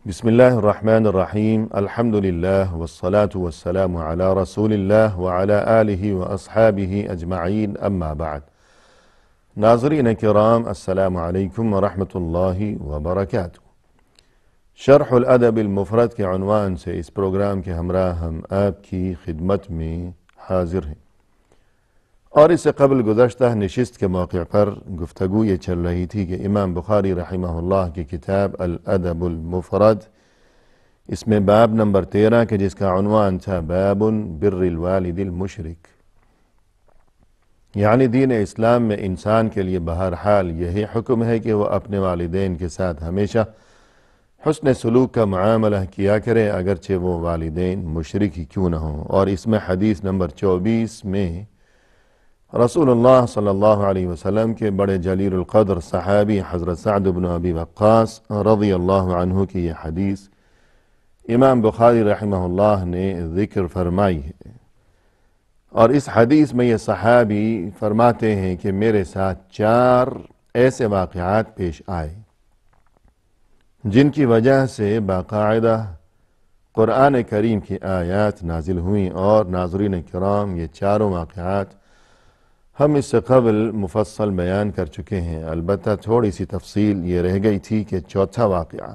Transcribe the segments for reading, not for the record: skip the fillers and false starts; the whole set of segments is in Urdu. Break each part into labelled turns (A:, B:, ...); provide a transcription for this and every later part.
A: بسم الله الرحمن الرحيم الحمد لله والصلاة والسلام على رسول الله وعلى آله وأصحابه أجمعين أما بعد ناظرین کرام السلام علیکم ورحمۃ اللہ وبرکاتہ۔ شرح الادب المفرد کے عنوان سے اس پروگرام کے ہمراہ ہم آپ کی خدمت میں حاضر ہیں، اور اس سے قبل گزشتہ نشست کے موقع پر گفتگو یہ چل رہی تھی کہ امام بخاری رحمہ اللہ کی کتاب الادب المفرد، اس میں باب نمبر 13 کے جس کا عنوان تھا باب بر الوالد المشرک، یعنی دین اسلام میں انسان کے لیے بہرحال یہی حکم ہے کہ وہ اپنے والدین کے ساتھ ہمیشہ حسن سلوک کا معاملہ کیا کرے، اگرچہ وہ والدین مشرک ہی کیوں نہ ہوں۔ اور اس میں حدیث نمبر 24 میں رسول اللہ صلی اللہ علیہ وسلم کے بڑے جلیل القدر صحابی حضرت سعد بن ابی وقاص رضی اللہ عنہ کی یہ حدیث امام بخاری رحمہ اللہ نے ذکر فرمائی ہے، اور اس حدیث میں یہ صحابی فرماتے ہیں کہ میرے ساتھ 4 ایسے واقعات پیش آئے جن کی وجہ سے باقاعدہ قرآن کریم کی آیات نازل ہوئیں، اور ناظرین کرام یہ 4 واقعات ہم اس سے قبل مفصل بیان کر چکے ہیں، البتہ تھوڑی سی تفصیل یہ رہ گئی تھی کہ چوتھا واقعہ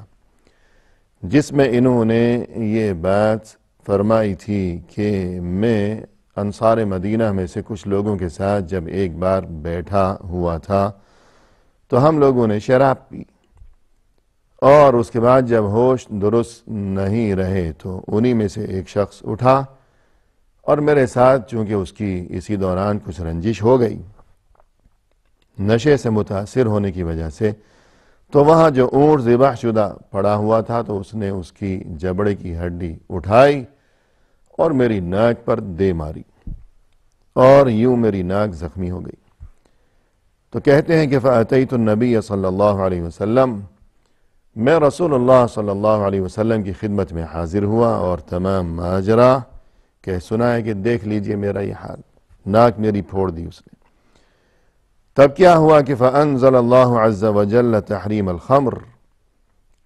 A: جس میں انہوں نے یہ بات فرمائی تھی کہ میں انصار مدینہ میں سے کچھ لوگوں کے ساتھ جب ایک بار بیٹھا ہوا تھا تو ہم لوگوں نے شراب پی، اور اس کے بعد جب ہوش درست نہیں رہے تو انہی میں سے ایک شخص اٹھا، اور میرے ساتھ چونکہ اس کی اسی دوران کچھ رنجش ہو گئی نشے سے متاثر ہونے کی وجہ سے، تو وہاں جو اونٹ ذبح شدہ پڑا ہوا تھا تو اس نے اس کی جبڑے کی ہڈی اٹھائی اور میری ناک پر دے ماری، اور یوں میری ناک زخمی ہو گئی۔ تو کہتے ہیں کہ فَأَتَيْتُ النَّبِيَّ صلی اللہ علیہ وسلم، میں رسول اللہ صلی اللہ علیہ وسلم کی خدمت میں حاضر ہوا اور تمام ماجرا کہ سنائے کہ دیکھ لیجئے میرا یہ حال، ناک میری پھوڑ دی اس نے۔ تب کیا ہوا کہ فَأَنزَلَ اللَّهُ عَزَّ وَجَلَّ تَحْرِيمَ الْخَمْرِ،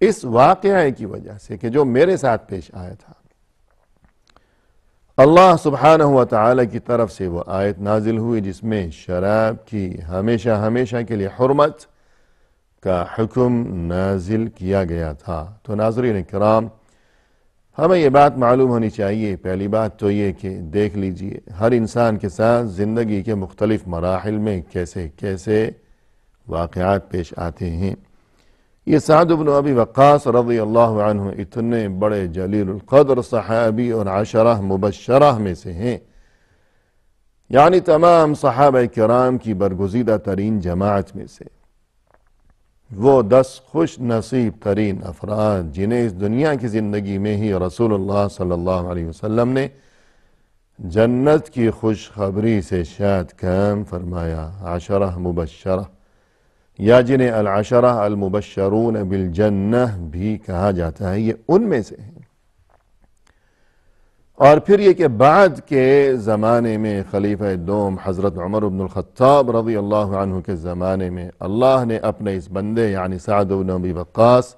A: اس واقعے کی وجہ سے کہ جو میرے ساتھ پیش آیا تھا، اللہ سبحانہ وتعالی کی طرف سے وہ آیت نازل ہوئی جس میں شراب کی ہمیشہ کے لیے حرمت کا حکم نازل کیا گیا تھا۔ تو ناظرین کرام، ہمیں یہ بات معلوم ہونی چاہیے، پہلی بات تو یہ کہ دیکھ لیجئے ہر انسان کے ساتھ زندگی کے مختلف مراحل میں کیسے کیسے واقعات پیش آتے ہیں۔ یہ سعد بن ابی وقاص رضی اللہ عنہ اتنے بڑے جلیل القدر صحابی اور 10 مبشرہ میں سے ہیں، یعنی تمام صحابہ کرام کی برگزیدہ ترین جماعت میں سے وہ 10 خوش نصیب ترین افراد جنہیں اس دنیا کی زندگی میں ہی رسول اللہ صلی اللہ علیہ وسلم نے جنت کی خوشخبری سے شاد کام فرمایا، 10 مبشرہ، یا جنہیں العشرہ المبشرون بالجنہ بھی کہا جاتا ہے، یہ ان میں سے ہیں۔ اور پھر یہ کہ بعد کے زمانے میں خلیفہ دوم حضرت عمر بن الخطاب رضی اللہ عنہ کے زمانے میں اللہ نے اپنے اس بندے یعنی سعد بن ابی وقاص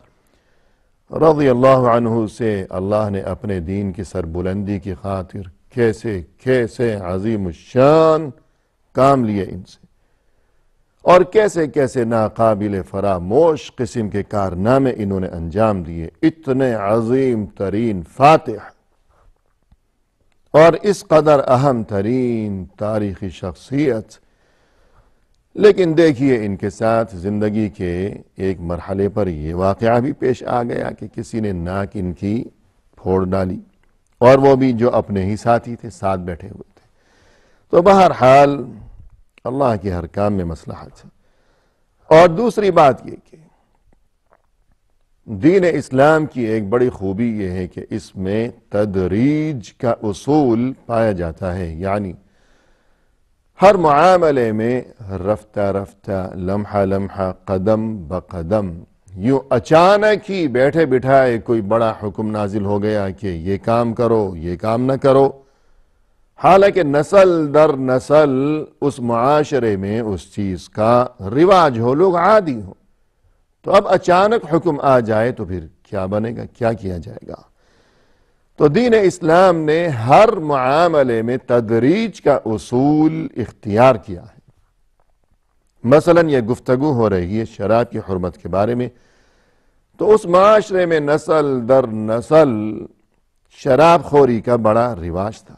A: رضی اللہ عنہ سے اللہ نے اپنے دین کی سربلندی کی خاطر کیسے کیسے عظیم الشان کام لیے ان سے، اور کیسے کیسے ناقابل فراموش قسم کے کارنامے انہوں نے انجام دیے، اتنے عظیم ترین فاتح اور اس قدر اہم ترین تاریخی شخصیت، لیکن دیکھیے ان کے ساتھ زندگی کے ایک مرحلے پر یہ واقعہ بھی پیش آ گیا کہ کسی نے ناک ان کی پھوڑ ڈالی، اور وہ بھی جو اپنے ہی ساتھی تھے، ساتھ بیٹھے ہوئے تھے۔ تو بہرحال اللہ کے ہر کام میں مصلحت ہے۔ اور دوسری بات یہ کہ دین اسلام کی ایک بڑی خوبی یہ ہے کہ اس میں تدریج کا اصول پایا جاتا ہے، یعنی ہر معاملے میں رفتہ رفتہ، لمحہ لمحہ، قدم بقدم، یوں اچانک ہی بیٹھے بٹھائے کوئی بڑا حکم نازل ہو گیا کہ یہ کام کرو، یہ کام نہ کرو، حالانکہ نسل در نسل اس معاشرے میں اس چیز کا رواج ہو، لوگ عادی ہوں، تو اب اچانک حکم آ جائے تو پھر کیا بنے گا، کیا کیا جائے گا۔ تو دین اسلام نے ہر معاملے میں تدریج کا اصول اختیار کیا ہے۔ مثلا یہ گفتگو ہو رہی ہے شراب کی حرمت کے بارے میں، تو اس معاشرے میں نسل در نسل شراب خوری کا بڑا رواج تھا،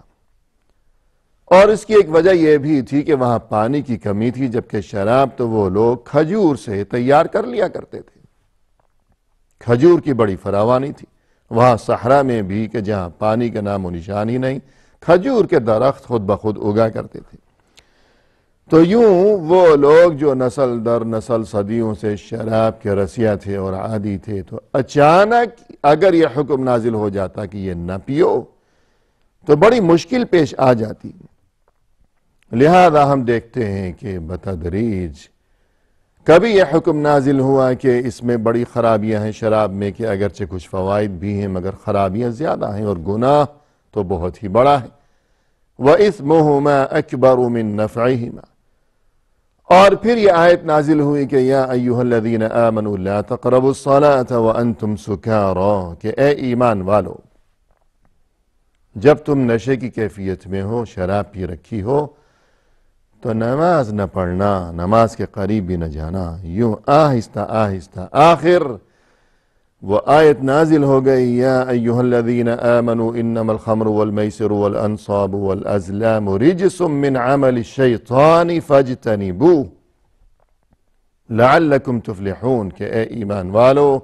A: اور اس کی ایک وجہ یہ بھی تھی کہ وہاں پانی کی کمی تھی، جبکہ شراب تو وہ لوگ کھجور سے تیار کر لیا کرتے تھے۔ کھجور کی بڑی فراوانی تھی وہاں صحرا میں بھی، کہ جہاں پانی کا نام و نشان ہی نہیں، کھجور کے درخت خود بخود اگا کرتے تھے۔ تو یوں وہ لوگ جو نسل در نسل صدیوں سے شراب کے رسیا تھے اور عادی تھے، تو اچانک اگر یہ حکم نازل ہو جاتا کہ یہ نہ پیو تو بڑی مشکل پیش آ جاتی۔ لہذا ہم دیکھتے ہیں کہ بتدریج کبھی یہ حکم نازل ہوا کہ اس میں بڑی خرابیاں ہیں شراب میں، کہ اگرچہ کچھ فوائد بھی ہیں مگر خرابیاں زیادہ ہیں اور گناہ تو بہت ہی بڑا ہے۔ وَإِثْمُهُمَا أَكْبَرُ مِن نَفْعِهِمَا، اور پھر یہ آیت نازل ہوئی کہ یا ایہا الذین آمنوا لا تقربوا الصلاة وانتم سکارا، کہ اے ایمان والو جب تم نشے کی کیفیت میں ہو، شراب پی رکھی ہو، تو نماز نہ پڑھنا، نماز کے قریب بھی نہ جانا، یوں آہستہ آہستہ آخر وہ آیت نازل ہو گئی یا ایہا الذین آمنوا انما الخمر والمیسر والانصاب والازلام رجس من عمل الشیطان فاجتنبوہ لعلکم تفلحون، کہ اے ایمان والو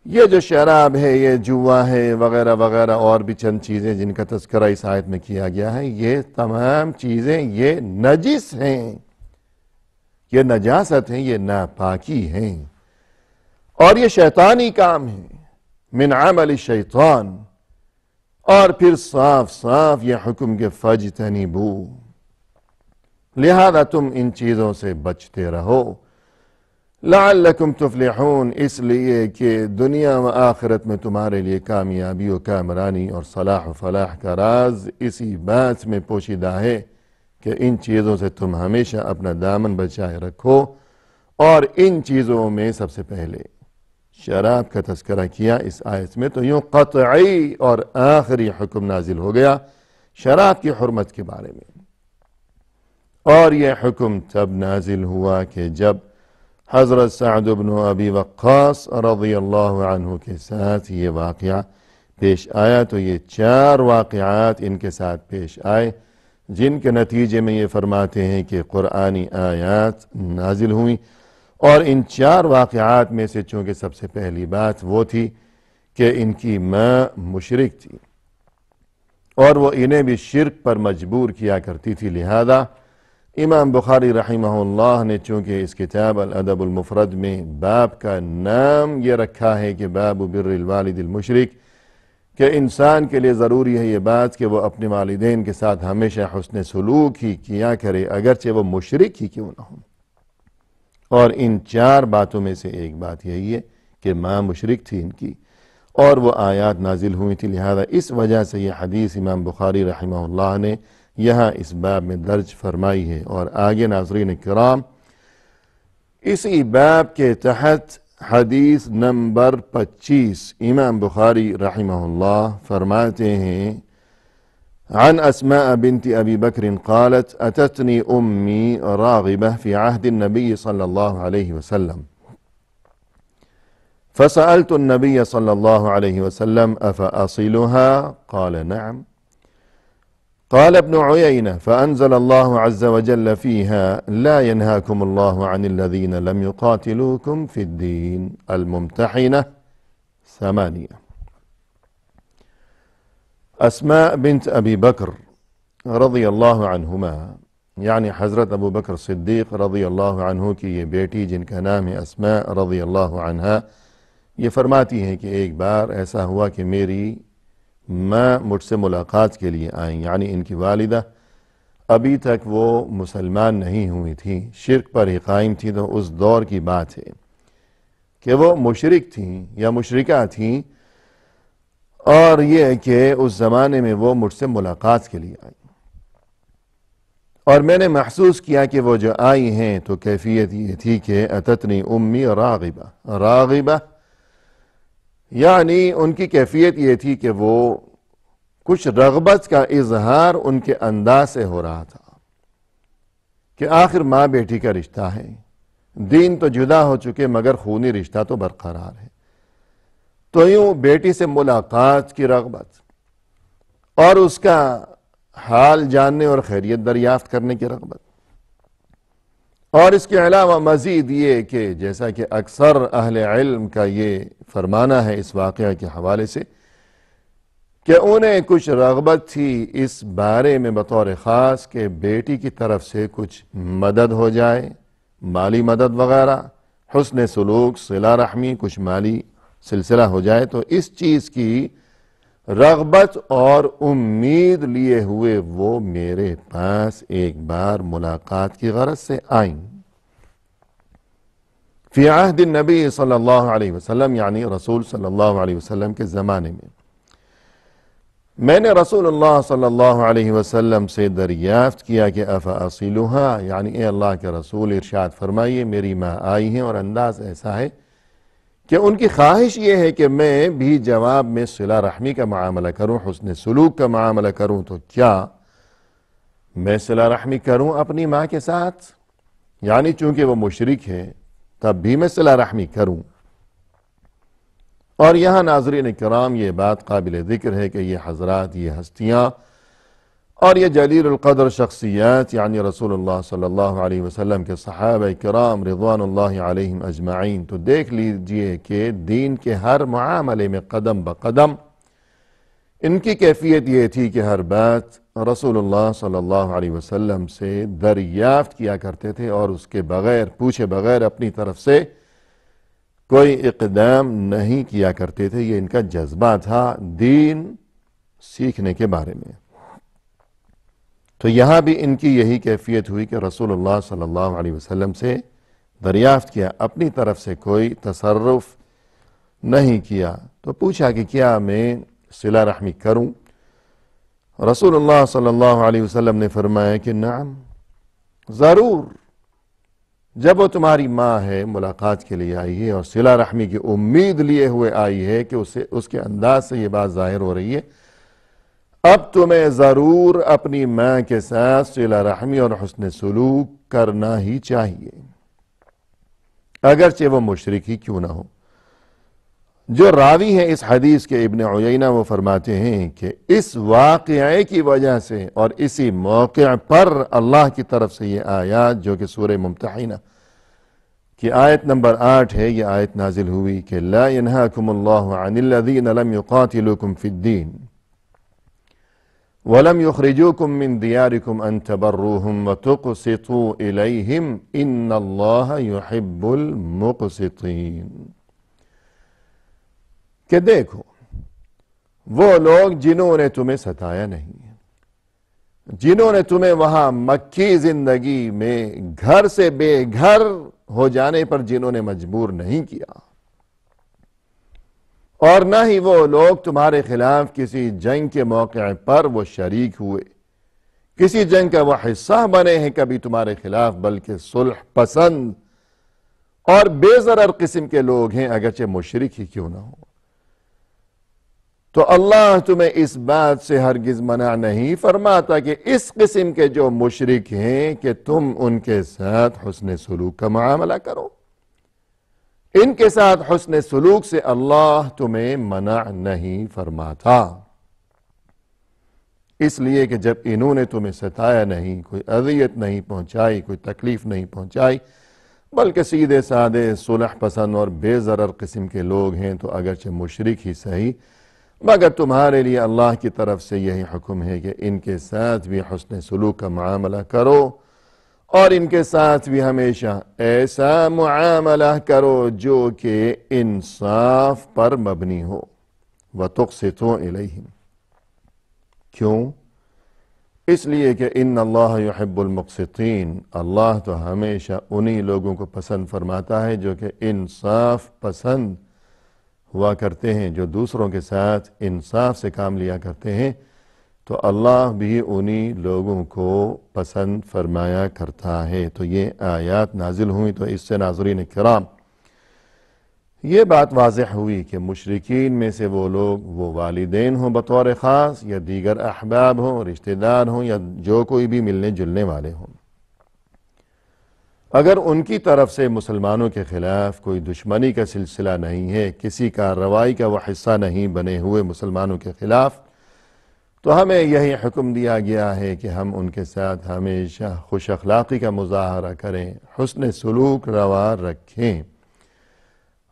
A: یہ جو شراب ہے، یہ جوا ہے وغیرہ وغیرہ اور بھی چند چیزیں جن کا تذکرہ اس آیت میں کیا گیا ہے، یہ تمام چیزیں یہ نجس ہیں، یہ نجاست ہیں، یہ ناپاکی ہیں، اور یہ شیطانی کام ہے، من عمل الشیطان۔ اور پھر صاف صاف یہ حکم کے فاجتنبو، لہذا تم ان چیزوں سے بچتے رہو، لعلکم تفلحون، اس لیے کہ دنیا و آخرت میں تمہارے لیے کامیابی و کامرانی اور صلاح و فلاح کا راز اسی بات میں پوشیدہ ہے کہ ان چیزوں سے تم ہمیشہ اپنا دامن بچائے رکھو۔ اور ان چیزوں میں سب سے پہلے شراب کا تذکرہ کیا اس آیت میں، تو یوں قطعی اور آخری حکم نازل ہو گیا شراب کی حرمت کے بارے میں۔ اور یہ حکم تب نازل ہوا کہ جب حضرت سعد بن ابی وقاص رضی اللہ عنہ کے ساتھ یہ واقعہ پیش آیا، تو یہ 4 واقعات ان کے ساتھ پیش آئے جن کے نتیجے میں یہ فرماتے ہیں کہ قرآنی آیات نازل ہوئیں۔ اور ان 4 واقعات میں سے چونکہ سب سے پہلی بات وہ تھی کہ ان کی ماں مشرک تھی اور وہ انہیں بھی شرک پر مجبور کیا کرتی تھی، لہذا امام بخاری رحمہ اللہ نے چونکہ اس کتاب الادب المفرد میں باب کا نام یہ رکھا ہے کہ باب بر الوالد المشرک، کہ انسان کے لیے ضروری ہے یہ بات کہ وہ اپنے والدین کے ساتھ ہمیشہ حسن سلوک ہی کیا کرے اگرچہ وہ مشرک ہی کیوں نہ ہوں۔ اور ان 4 باتوں میں سے ایک بات یہی ہے کہ ماں مشرک تھی ان کی، اور وہ آیات نازل ہوئی تھی، لہذا اس وجہ سے یہ حدیث امام بخاری رحمہ اللہ نے یہاں اس باب میں درج فرمائی ہے۔ اور آگے ناظرین کرام اسی باب کے تحت حدیث نمبر 25 امام بخاری رحمہ اللہ فرماتے ہیں عن اسماء بنت ابی بکر قالت اتتنی امی راغبہ فی عہد النبی صلی اللہ علیہ وسلم فسألت النبي صلى الله عليه وسلم أفأصلها؟ قال نعم. قال ابن عيينة فأنزل الله عز وجل فيها لا ينهاكم الله عن الذين لم يقاتلوكم في الدين الممتحنة 8. اسماء بنت ابی بکر رضی اللہ عنہما، یعنی حضرت ابو بکر صدیق رضی اللہ عنہ کی یہ بیٹی جن کا نام ہے اسماء رضی اللہ عنہا، یہ فرماتی ہیں کہ ایک بار ایسا ہوا کہ میری ماں مجھ سے ملاقات کے لیے آئیں، یعنی ان کی والدہ ابھی تک وہ مسلمان نہیں ہوئی تھیں، شرک پر ہی قائم تھی، تو اس دور کی بات ہے کہ وہ مشرک تھیں یا مشرکہ تھیں، اور یہ کہ اس زمانے میں وہ مجھ سے ملاقات کے لیے آئیں، اور میں نے محسوس کیا کہ وہ جو آئی ہیں تو کیفیت یہ تھی کہ اتتنی امی راغبہ، راغبہ یعنی ان کی کیفیت یہ تھی کہ وہ کچھ رغبت کا اظہار ان کے انداز سے ہو رہا تھا کہ آخر ماں بیٹی کا رشتہ ہے، دین تو جدا ہو چکے مگر خونی رشتہ تو برقرار ہے، تو یوں بیٹی سے ملاقات کی رغبت اور اس کا حال جاننے اور خیریت دریافت کرنے کی رغبت، اور اس کے علاوہ مزید یہ کہ جیسا کہ اکثر اہل علم کا یہ فرمانا ہے اس واقعہ کے حوالے سے کہ انہیں کچھ رغبت تھی اس بارے میں بطور خاص کہ بیٹی کی طرف سے کچھ مدد ہو جائے، مالی مدد وغیرہ، حسن سلوک، صلہ رحمی، کچھ مالی سلسلہ ہو جائے، تو اس چیز کی رغبت اور امید لیے ہوئے وہ میرے پاس ایک بار ملاقات کی غرض سے آئیں۔ فی عہد النبی صلی اللہ علیہ وسلم، یعنی رسول صلی اللہ علیہ وسلم کے زمانے میں نے رسول اللہ صلی اللہ علیہ وسلم سے دریافت کیا کہ افاصلها، یعنی اے اللہ کے رسول ارشاد فرمائیے میری ماں آئی ہیں اور انداز ایسا ہے کہ ان کی خواہش یہ ہے کہ میں بھی جواب میں صلہ رحمی کا معاملہ کروں، حسن سلوک کا معاملہ کروں، تو کیا میں صلہ رحمی کروں اپنی ماں کے ساتھ؟ یعنی چونکہ وہ مشرک ہے تب بھی میں صلہ رحمی کروں۔ اور یہاں ناظرین کرام یہ بات قابل ذکر ہے کہ یہ حضرات، یہ ہستیاں اور یہ جلیل القدر شخصیات یعنی رسول اللہ صلی اللہ علیہ وسلم کے صحابہ کرام رضوان اللہ علیہم اجمعین، تو دیکھ لیجئے کہ دین کے ہر معاملے میں قدم بقدم ان کی کیفیت یہ تھی کہ ہر بات رسول اللہ صلی اللہ علیہ وسلم سے دریافت کیا کرتے تھے اور اس کے بغیر پوچھے بغیر اپنی طرف سے کوئی اقدام نہیں کیا کرتے تھے۔ یہ ان کا جذبہ تھا دین سیکھنے کے بارے میں۔ تو یہاں بھی ان کی یہی کیفیت ہوئی کہ رسول اللہ صلی اللہ علیہ وسلم سے دریافت کیا، اپنی طرف سے کوئی تصرف نہیں کیا، تو پوچھا کہ کیا میں صلہ رحمی کروں؟ رسول اللہ صلی اللہ علیہ وسلم نے فرمایا کہ نعم، ضرور، جب وہ تمہاری ماں ہے، ملاقات کے لیے آئی ہے اور صلہ رحمی کی امید لیے ہوئے آئی ہے کہ اس کے انداز سے یہ بات ظاہر ہو رہی ہے، اب تمہیں ضرور اپنی ماں کے ساتھ صلہ رحمی اور حسن سلوک کرنا ہی چاہیے، اگرچہ وہ مشرک ہی کیوں نہ ہو۔ جو راوی ہیں اس حدیث کے ابن عیینہ، وہ فرماتے ہیں کہ اس واقعے کی وجہ سے اور اسی موقع پر اللہ کی طرف سے یہ آیات جو کہ سورہ ممتحنہ کی آیت نمبر 8 ہے، یہ آیت نازل ہوئی کہ لا ينهاكم الله عن الذين لم يقاتلوكم في الدين ولم يخرجوكم من دياركم ان تبروهم وتقسطوا اليهم ان الله يحب المقسطين، کہ دیکھو وہ لوگ جنہوں نے تمہیں ستایا نہیں، جنہوں نے تمہیں وہاں مکی زندگی میں گھر سے بے گھر ہو جانے پر جنہوں نے مجبور نہیں کیا، اور نہ ہی وہ لوگ تمہارے خلاف کسی جنگ کے موقع پر وہ شریک ہوئے، کسی جنگ کا وہ حصہ بنے ہیں کبھی تمہارے خلاف، بلکہ صلح پسند اور بے ضرر قسم کے لوگ ہیں اگرچہ مشرک ہی کیوں نہ ہو۔ تو اللہ تمہیں اس بات سے ہرگز منع نہیں فرماتا کہ اس قسم کے جو مشرک ہیں کہ تم ان کے ساتھ حسن سلوک کا معاملہ کرو، ان کے ساتھ حسن سلوک سے اللہ تمہیں منع نہیں فرماتا، اس لیے کہ جب انہوں نے تمہیں ستایا نہیں، کوئی اذیت نہیں پہنچائی، کوئی تکلیف نہیں پہنچائی، بلکہ سیدھے سادے صلح پسند اور بے ضرر قسم کے لوگ ہیں، تو اگرچہ مشرک ہی صحیح مگر تمہارے لیے اللہ کی طرف سے یہی حکم ہے کہ ان کے ساتھ بھی حسن سلوک کا معاملہ کرو اور ان کے ساتھ بھی ہمیشہ ایسا معاملہ کرو جو کہ انصاف پر مبنی ہو۔ وَتُقْسِطُوا إِلَيْهِمْ، کیوں؟ اس لیے کہ ان اللہ یحب المقسطین، اللہ تو ہمیشہ انہی لوگوں کو پسند فرماتا ہے جو کہ انصاف پسند ہوا کرتے ہیں، جو دوسروں کے ساتھ انصاف سے کام لیا کرتے ہیں، تو اللہ بھی انہی لوگوں کو پسند فرمایا کرتا ہے۔ تو یہ آیات نازل ہوئی، تو اس سے ناظرین کرام یہ بات واضح ہوئی کہ مشرکین میں سے وہ لوگ، وہ والدین ہوں بطور خاص یا دیگر احباب ہوں، رشتہ دار ہوں یا جو کوئی بھی ملنے جلنے والے ہوں، اگر ان کی طرف سے مسلمانوں کے خلاف کوئی دشمنی کا سلسلہ نہیں ہے، کسی کارروائی کا وہ حصہ نہیں بنے ہوئے مسلمانوں کے خلاف، تو ہمیں یہی حکم دیا گیا ہے کہ ہم ان کے ساتھ ہمیشہ خوش اخلاقی کا مظاہرہ کریں، حسن سلوک روا رکھیں۔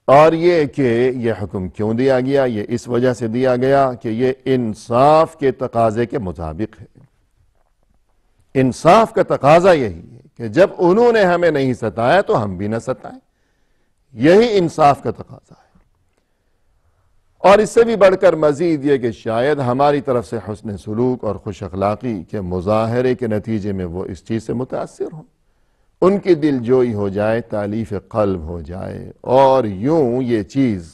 A: اور یہ کہ یہ حکم کیوں دیا گیا؟ یہ اس وجہ سے دیا گیا کہ یہ انصاف کے تقاضے کے مطابق ہے۔ انصاف کا تقاضا یہی ہے کہ جب انہوں نے ہمیں نہیں ستایا تو ہم بھی نہ ستائیں، یہی انصاف کا تقاضا ہے۔ اور اس سے بھی بڑھ کر مزید یہ کہ شاید ہماری طرف سے حسن سلوک اور خوش اخلاقی کے مظاہرے کے نتیجے میں وہ اس چیز سے متاثر ہوں، ان کی دل جوئی ہو جائے، تالیف قلب ہو جائے، اور یوں یہ چیز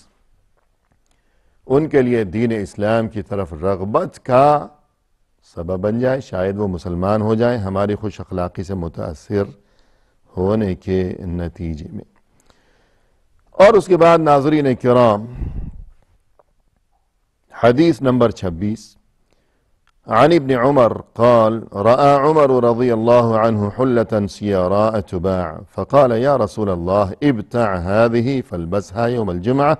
A: ان کے لیے دین اسلام کی طرف رغبت کا سبب بن جائے، شاید وہ مسلمان ہو جائیں ہماری خوش اخلاقی سے متاثر ہونے کے نتیجے میں۔ اور اس کے بعد ناظرین کرام، حدیث نمبر 26، عن ابن عمر قال رأى عمر رضي الله عنه حلة سيراء تباع فقال يا رسول الله ابتع هذه فالبسها يوم الجمعة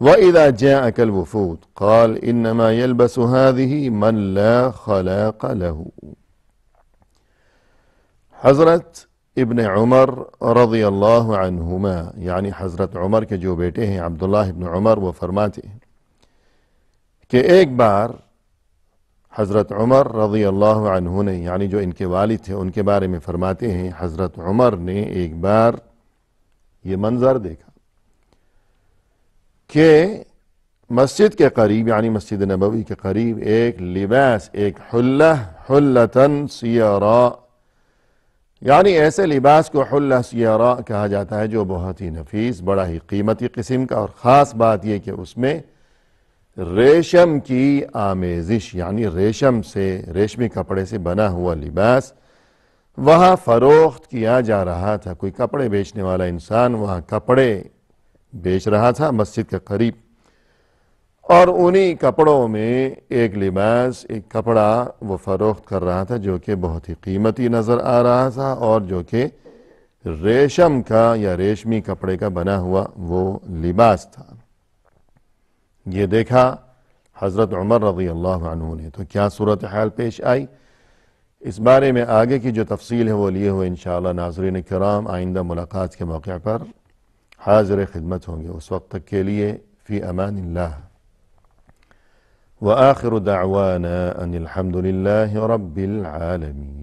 A: وإذا جاءك الوفود قال إنما يلبس هذه من لا خلاق له۔ حضرت ابن عمر رضی اللہ عنہما، یعنی حضرت عمر کے جو بیٹے ہیں عبداللہ ابن عمر، وہ فرماتے ہیں کہ ایک بار حضرت عمر رضی اللہ عنہ نے، یعنی جو ان کے والد تھے، ان کے بارے میں فرماتے ہیں حضرت عمر نے ایک بار یہ منظر دیکھا کہ مسجد کے قریب، یعنی مسجد نبوی کے قریب، ایک لباس، ایک حلتن سیراء، یعنی ایسے لباس کو حلہ سیراء کہا جاتا ہے جو بہت ہی نفیس، بڑا ہی قیمتی قسم کا، اور خاص بات یہ کہ اس میں ریشم کی آمیزش، یعنی ریشم سے، ریشمی کپڑے سے بنا ہوا لباس وہاں فروخت کیا جا رہا تھا۔ کوئی کپڑے بیچنے والا انسان وہاں کپڑے بیچ رہا تھا مسجد کے قریب، اور انہی کپڑوں میں ایک لباس، ایک کپڑا وہ فروخت کر رہا تھا جو کہ بہت ہی قیمتی نظر آ رہا تھا، اور جو کہ ریشم کا یا ریشمی کپڑے کا بنا ہوا وہ لباس تھا۔ یہ دیکھا حضرت عمر رضی اللہ عنہ نے، تو کیا صورتحال پیش آئی؟ اس بارے میں آگے کی جو تفصیل ہے وہ لیے ہوئے انشاءاللہ ناظرین کرام آئندہ ملاقات کے موقع پر حاضر خدمت ہوں گے۔ اس وقت تک کے لیے فی امان اللہ، وآخر دعوانا ان الحمد للہ رب العالمین۔